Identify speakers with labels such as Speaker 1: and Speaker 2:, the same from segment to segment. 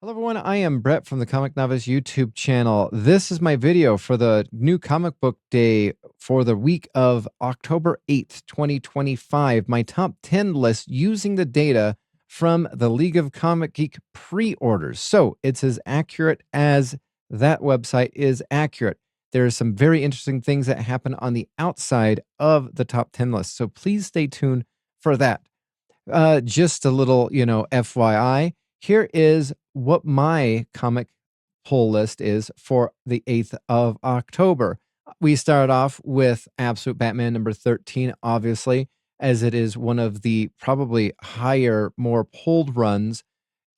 Speaker 1: Hello everyone, I am Brett from the Comic Novice YouTube channel. This is my video for the new comic book day for the week of October 8th, 2025. My top 10 list using the data from the League of Comic Geek pre-orders. So it's as accurate as that website is accurate. There are some very interesting things that happen on the outside of the top 10 list. So please stay tuned for that. Just a little, FYI. Here is what my comic pull list is for the 8th of October. We start off with Absolute Batman number 13, obviously, as it is one of the probably higher, more pulled runs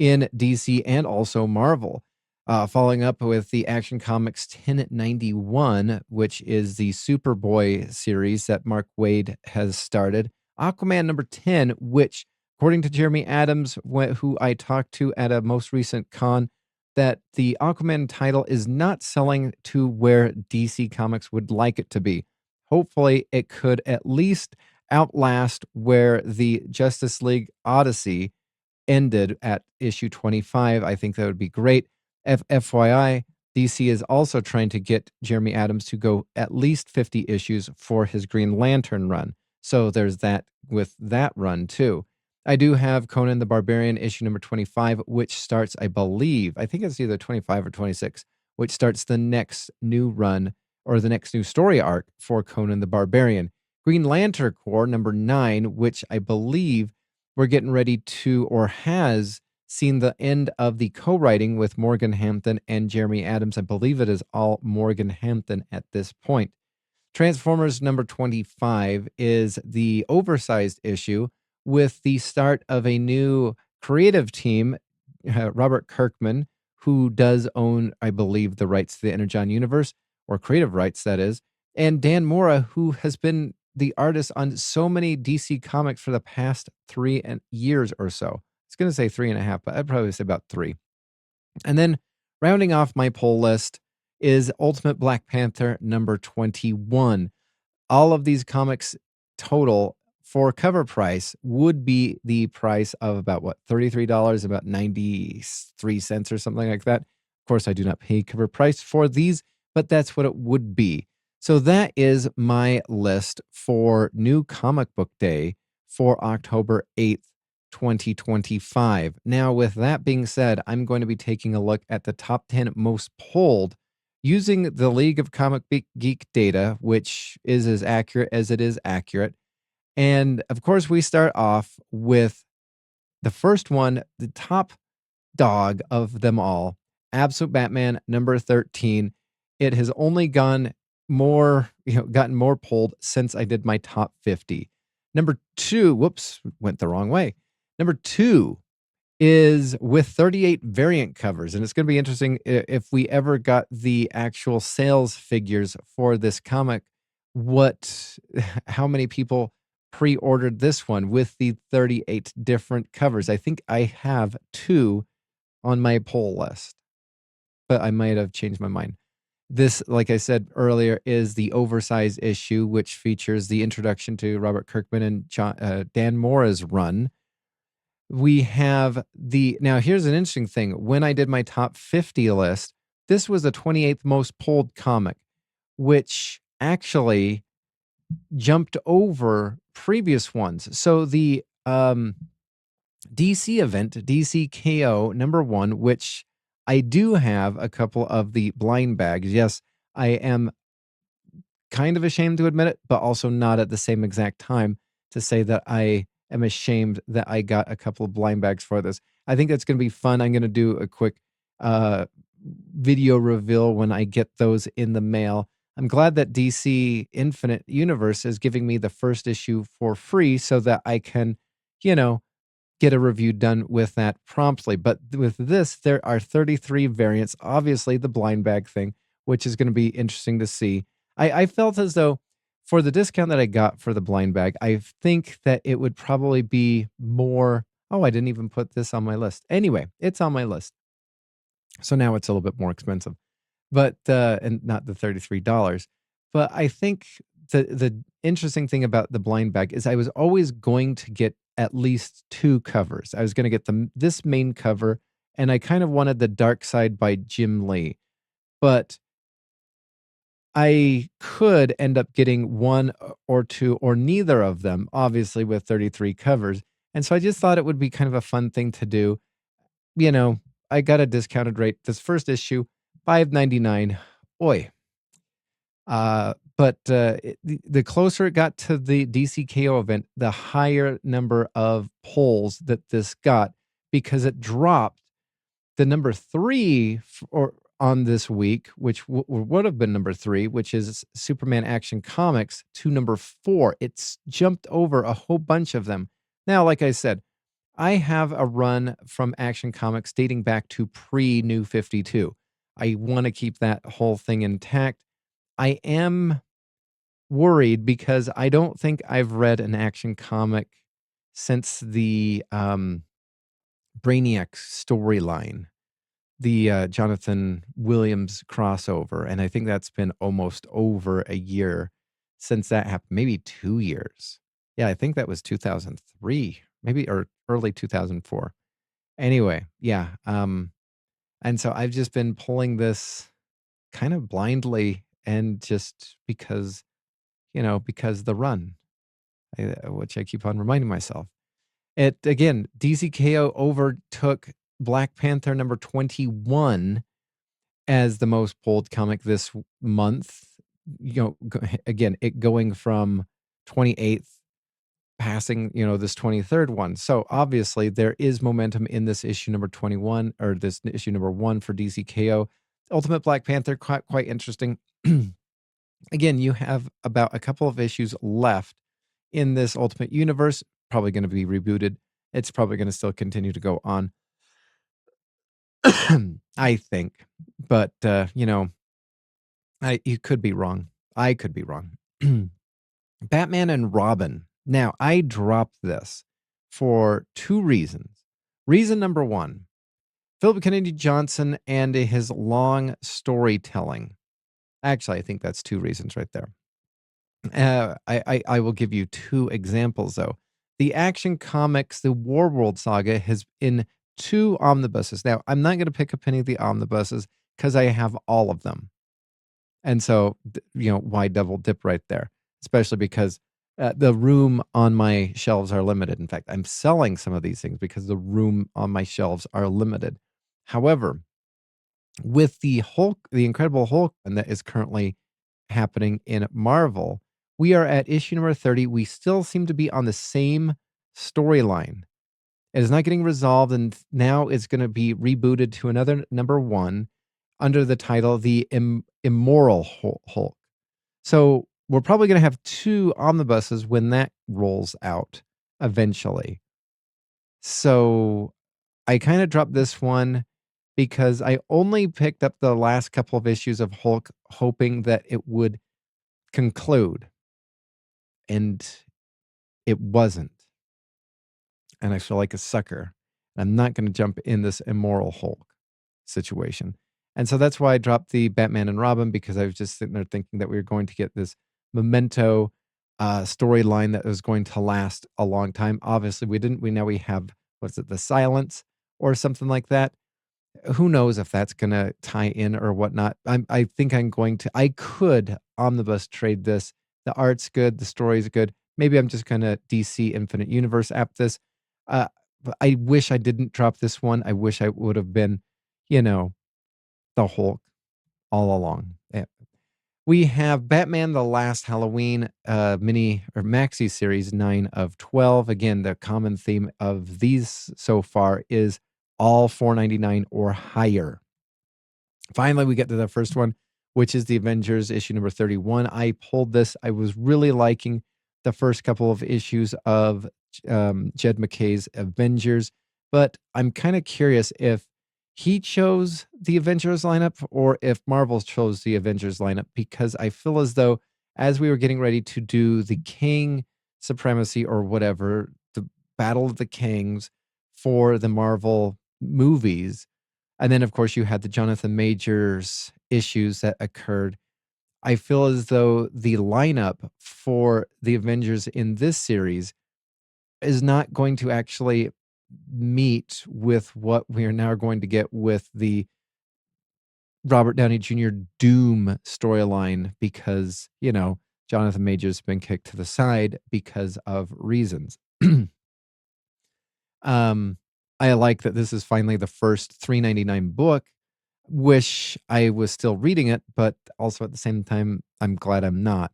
Speaker 1: in DC and also Marvel. Following up with the Action Comics 1091, which is the Superboy series that Mark Waid has started. Aquaman number 10, which, according to Jeremy Adams, who I talked to at a most recent con, that the Aquaman title is not selling to where DC Comics would like it to be. Hopefully, it could at least outlast where the Justice League Odyssey ended at issue 25. I think that would be great. FYI, DC is also trying to get Jeremy Adams to go at least 50 issues for his Green Lantern run. So there's that with that run too. I do have Conan the Barbarian issue number 25, which starts, I think it's either 25 or 26, which starts the next new run or the next new story arc for Conan the Barbarian. Green Lantern Corps number 9, which I believe we're getting ready to, or has seen the end of the co-writing with Morgan Hampton and Jeremy Adams. I believe it is all Morgan Hampton at this point. Transformers number 25 is the oversized issue with the start of a new creative team, Robert Kirkman, who does own, I believe, the rights to the Energon universe, or creative rights, that is, and Dan Mora, who has been the artist on so many DC comics for the past 3 years or so. I was going to say 3.5, but I'd probably say about 3. And then rounding off my poll list is Ultimate Black Panther number 21. All of these comics total for cover price would be the price of about $33, about 93 cents or something like that. Of course, I do not pay cover price for these, but that's what it would be. So that is my list for new comic book day for October 8th, 2025. Now, with that being said, I'm going to be taking a look at the top 10 most pulled using the League of Comic Geek data, which is as accurate as it is accurate. And of course, we start off with the first one, the top dog of them all, Absolute Batman number 13. It has only gotten more pulled since I did my top 50. Number 2, whoops, went the wrong way. Number 2 is with 38 variant covers. And it's going to be interesting if we ever got the actual sales figures for this comic, how many people pre-ordered this one with the 38 different covers. I think I have 2 on my poll list, but I might have changed my mind. This, like I said earlier, is the oversized issue, which features the introduction to Robert Kirkman and Dan Mora's run. We have now here's an interesting thing. When I did my top 50 list, this was the 28th most pulled comic, which actually jumped over previous ones. So the DC event, DC KO number 1, which I do have a couple of the blind bags. Yes, I am kind of ashamed to admit it, but also not at the same exact time to say that I am ashamed that I got a couple of blind bags for this. I think that's going to be fun. I'm going to do a quick video reveal when I get those in the mail. I'm glad that DC Infinite Universe is giving me the first issue for free so that I can, get a review done with that promptly. But with this, there are 33 variants, obviously the blind bag thing, which is going to be interesting to see. I felt as though for the discount that I got for the blind bag, I think that it would probably be more. Oh, I didn't even put this on my list. Anyway, it's on my list. So now it's a little bit more expensive, but and not the $33. But I think the interesting thing about the blind bag is I was always going to get at least 2 covers. I was going to get this main cover and I kind of wanted the Dark Side by Jim Lee, but I could end up getting one or two or neither of them, obviously with 33 covers. And so I just thought it would be kind of a fun thing to do. You know, I got a discounted rate. This first issue, $5.99. Oi. The closer it got to the DCKO event, the higher number of polls that this got, because it dropped the number three or on this week, which would have been number three, which is Superman Action Comics, to number four. It's jumped over a whole bunch of them. Now, like I said, I have a run from Action Comics dating back to pre-New 52. I want to keep that whole thing intact. I am worried because I don't think I've read an Action comic since the Brainiac storyline, the Jonathan Williams crossover, and I think that's been almost over a year since that happened, maybe 2 years. Yeah, I think that was 2003, maybe, or early 2004. Anyway, yeah, and so I've just been pulling this kind of blindly and just because, because the run, which I keep on reminding myself. It again, DCKO overtook Black Panther number 21 as the most pulled comic this month. Again, it going from 28th, passing, this 23rd one. So obviously there is momentum in this issue number 21, or this issue number 1 for DCKO. Ultimate Black Panther, quite interesting. Again, you have about a couple of issues left in this Ultimate Universe, probably going to be rebooted. It's probably going to still continue to go on, I think. But, you could be wrong. I could be wrong. Batman and Robin. Now, I dropped this for 2 reasons. Reason number 1, Philip Kennedy Johnson and his long storytelling. Actually, I think that's 2 reasons right there. I will give you 2 examples, though. The Action Comics, the Warworld saga, has in 2 omnibuses. Now, I'm not going to pick up any of the omnibuses because I have all of them. And so, why double dip right there? Especially because the room on my shelves are limited. In fact, I'm selling some of these things because the room on my shelves are limited. However, with the Hulk, the Incredible Hulk, and that is currently happening in Marvel, we are at issue number 30. We still seem to be on the same storyline. It is not getting resolved, and now it's going to be rebooted to another number 1 under the title The Immoral Hulk. So we're probably going to have 2 omnibuses when that rolls out eventually. So I kind of dropped this one because I only picked up the last couple of issues of Hulk hoping that it would conclude, and it wasn't. And I feel like a sucker. I'm not going to jump in this Immoral Hulk situation. And so that's why I dropped the Batman and Robin, because I was just sitting there thinking that we were going to get this Memento storyline that was going to last a long time. Obviously, we didn't. We have, what's it, The Silence or something like that. Who knows if that's going to tie in or whatnot. I think I'm going to, I could omnibus trade this. The art's good. The story's good. Maybe I'm just going to DC Infinite Universe app this. I wish I didn't drop this one. I wish I would have been, the Hulk all along. Yeah. We have Batman The Last Halloween mini or maxi series 9 of 12. Again, the common theme of these so far is all $4.99 or higher. Finally, we get to the first one, which is the Avengers issue number 31. I pulled this. I was really liking the first couple of issues of Jed McKay's Avengers, but I'm kind of curious if he chose the Avengers lineup or if Marvel chose the Avengers lineup, because I feel as though as we were getting ready to do the King Supremacy or whatever, the Battle of the Kings for the Marvel movies, and then of course you had the Jonathan Majors issues that occurred, I feel as though the lineup for the Avengers in this series is not going to actually meet with what we are now going to get with the Robert Downey Jr. Doom storyline because, Jonathan Majors has been kicked to the side because of reasons. um, I like that this is finally the first $3.99 book. Wish I was still reading it, but also at the same time, I'm glad I'm not.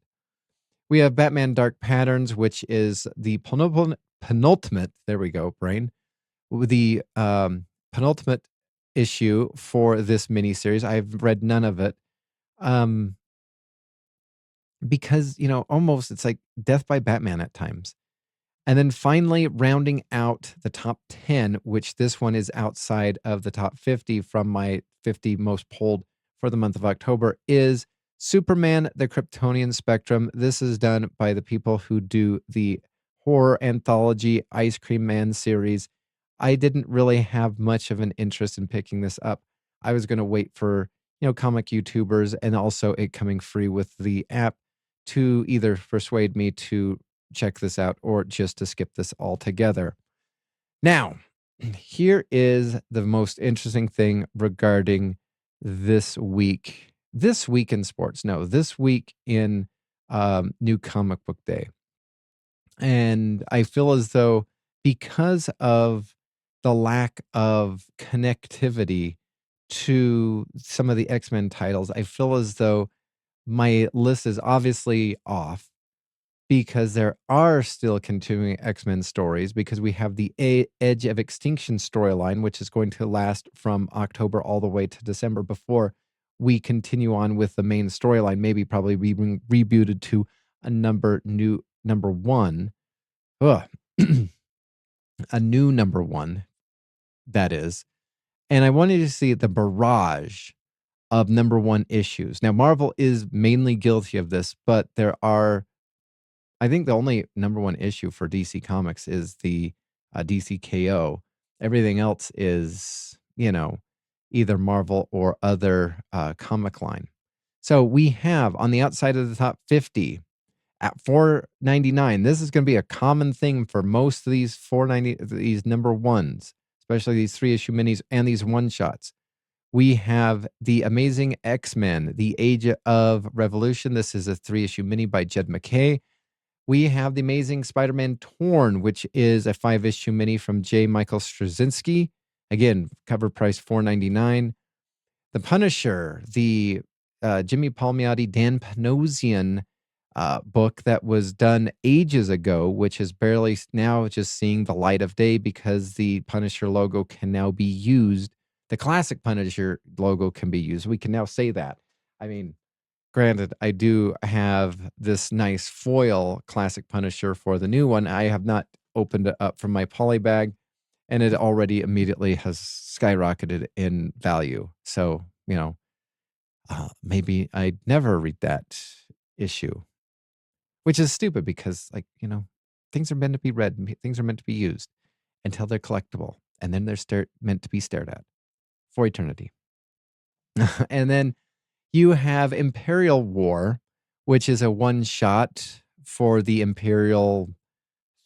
Speaker 1: We have Batman Dark Patterns, which is the penultimate, there we go, brain, the penultimate issue for this miniseries. I've read none of it. Because, almost it's like Death by Batman at times. And then finally, rounding out the top 10, which this one is outside of the top 50 from my 50 most pulled for the month of October, is Superman, the Kryptonian Spectrum. This is done by the people who do the horror anthology Ice Cream Man series. I didn't really have much of an interest in picking this up. I was going to wait for, comic YouTubers and also it coming free with the app to either persuade me to check this out or just to skip this altogether. Now, here is the most interesting thing regarding this week. This week in sports. No, this week in New Comic Book Day. And I feel as though because of the lack of connectivity to some of the X-Men titles, I feel as though my list is obviously off because there are still continuing X-Men stories because we have the Edge of Extinction storyline, which is going to last from October all the way to December before we continue on with the main storyline, maybe probably being rebooted to a new number one. Ugh. A new number one, that is. And I wanted to see the barrage of number one issues. Now, Marvel is mainly guilty of this, but I think the only number one issue for DC Comics is the DC KO. Everything else is, either Marvel or other comic line. So we have on the outside of the top 50 at $4.99. This is going to be a common thing for most of these these number ones, especially these 3-issue minis and these one shots. We have the Amazing X-Men, The Age of Revolution. This is a 3-issue mini by Jed MacKay. We have The Amazing Spider-Man Torn, which is a 5-issue mini from J. Michael Straczynski. Again, cover price $4.99. The Punisher, the Jimmy Palmiotti, Dan Panosian book that was done ages ago, which is barely now just seeing the light of day because the Punisher logo can now be used. The classic Punisher logo can be used. We can now say that. I mean, granted, I do have this nice foil classic Punisher for the new one. I have not opened it up from my poly bag, and it already immediately has skyrocketed in value. So, maybe I'd never read that issue, which is stupid because, things are meant to be read, things are meant to be used until they're collectible, and then they're meant to be stared at for eternity. And then you have Imperial War, which is a one-shot for the Imperial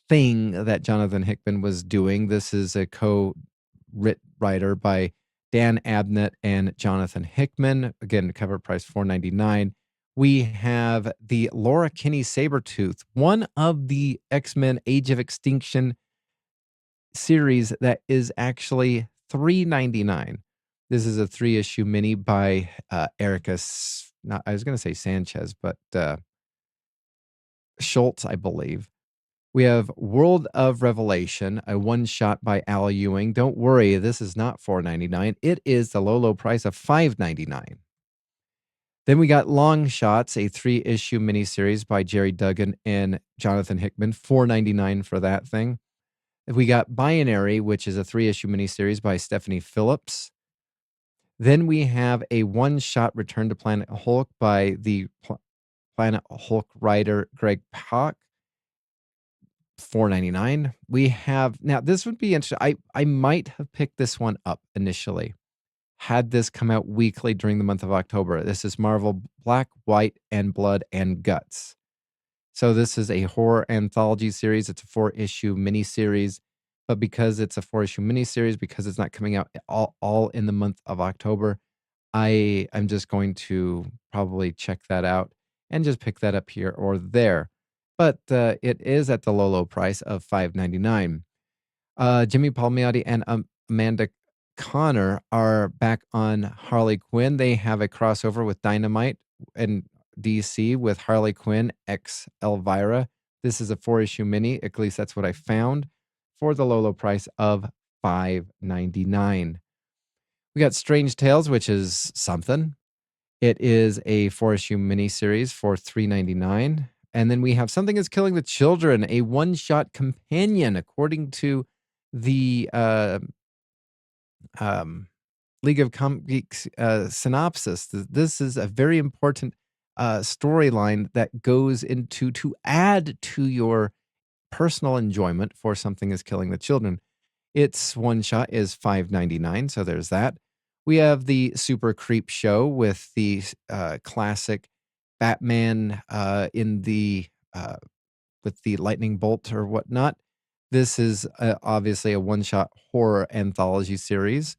Speaker 1: thing that Jonathan Hickman was doing. This is a co-writer by Dan Abnett and Jonathan Hickman. Again, cover price $4.99. We have the Laura Kinney Sabretooth, one of the X-Men Age of Extinction series that is actually $3.99. This is a 3-issue mini by Erica, I was going to say Sanchez, but Schultz, I believe. We have World of Revelation, a one-shot by Al Ewing. Don't worry, this is not $4.99. It is the low price of $5.99. Then we got Long Shots, a 3-issue miniseries by Jerry Duggan and Jonathan Hickman, $4.99 for that thing. We got Binary, which is a 3-issue miniseries by Stephanie Phillips. Then we have a one-shot Return to Planet Hulk by the Planet Hulk writer Greg Pak, $4.99. We have, now this would be interesting. I might have picked this one up initially had this come out weekly during the month of October. This is Marvel Black, White, and Blood and Guts. So this is a horror anthology series. It's a 4-issue miniseries. but because it's a 4-issue miniseries, because it's not coming out all in the month of October, I'm just going to probably check that out and just pick that up here or there. But it is at the low price of $5.99. Jimmy Palmiotti and Amanda Connor are back on Harley Quinn. They have a crossover with Dynamite and DC with Harley Quinn X Elvira. This is a 4-issue mini. At least that's what I found for the low price of $5.99. We got Strange Tales, which is something. It is a 4-issue miniseries for $3.99. And then we have Something is Killing the Children, a one-shot companion, according to the League of Comic Geeks synopsis. This is a very important storyline that goes into to add to your personal enjoyment for Something is Killing the Children. Its one shot is $5.99, so there's that. We have the Super Creep Show with the classic Batman in the with the lightning bolt or whatnot. This is obviously a one-shot horror anthology series.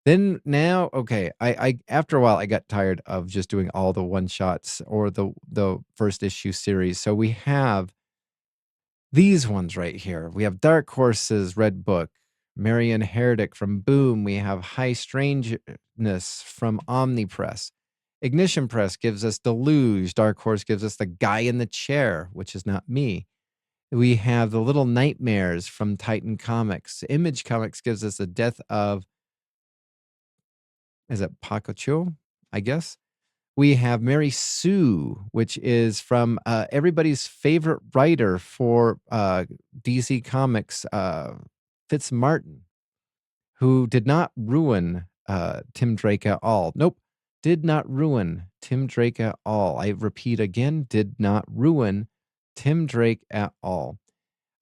Speaker 1: Then now, okay, I after a while I got tired of just doing all the one-shots or the first issue series. So we have these ones right here. We have Dark Horse's Red Book, Marion Herdick from Boom. We have High Strangeness from Omnipress. Ignition Press gives us Deluge. Dark Horse gives us The Guy in the Chair, which is not me. We have The Little Nightmares from Titan Comics. Image Comics gives us The Death of, is it Pacocho, I guess? We have Mary Sue, which is from everybody's favorite writer for DC Comics, Fitz Martin, who did not ruin Tim Drake at all. Nope, did not ruin Tim Drake at all. I repeat again, did not ruin Tim Drake at all.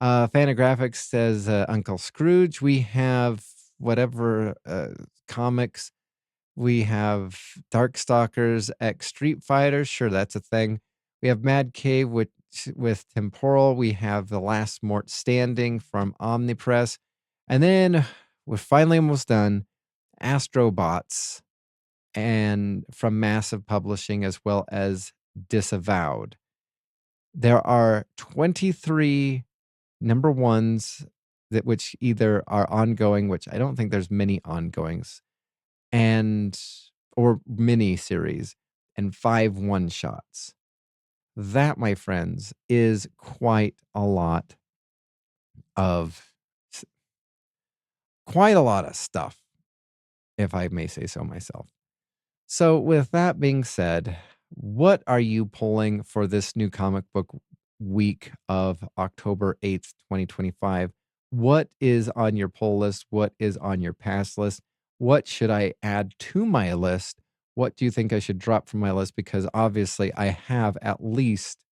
Speaker 1: Fantagraphics says Uncle Scrooge. We have whatever comics. We have Darkstalkers X Street Fighter. Sure, that's a thing. We have Mad Cave with Temporal. We have The Last Mort Standing from Omnipress. And then we're finally almost done. Astrobots and from Massive Publishing, as well as Disavowed. There are 23 number ones that which either are ongoing, which I don't think there's many ongoings, and or mini series, and 5 one-shots. That, my friends, is quite a lot of stuff, if I may say so myself. So with that being said, what are you pulling for this new comic book week of October 8th, 2025? What is on your pull list? What is on your pass list? What should I add to my list? What do you think I should drop from my list? Because obviously I have at least,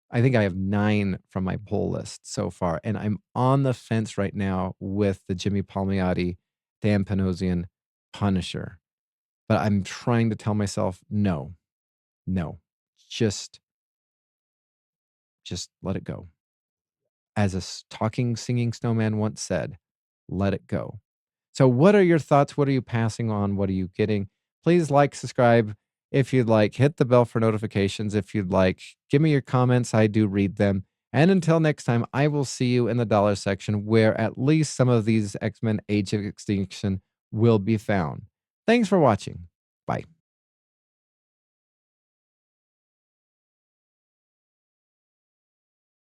Speaker 1: I think I have 9 from my pull list so far. And I'm on the fence right now with the Jimmy Palmiotti, Dan Panosian Punisher. But I'm trying to tell myself, no, just let it go. As a talking, singing snowman once said, let it go. So what are your thoughts? What are you passing on? What are you getting? Please like, subscribe if you'd like. Hit the bell for notifications if you'd like. Give me your comments. I do read them. And until next time, I will see you in the dollar section where at least some of these X-Men Age of Extinction will be found. Thanks for watching. Bye.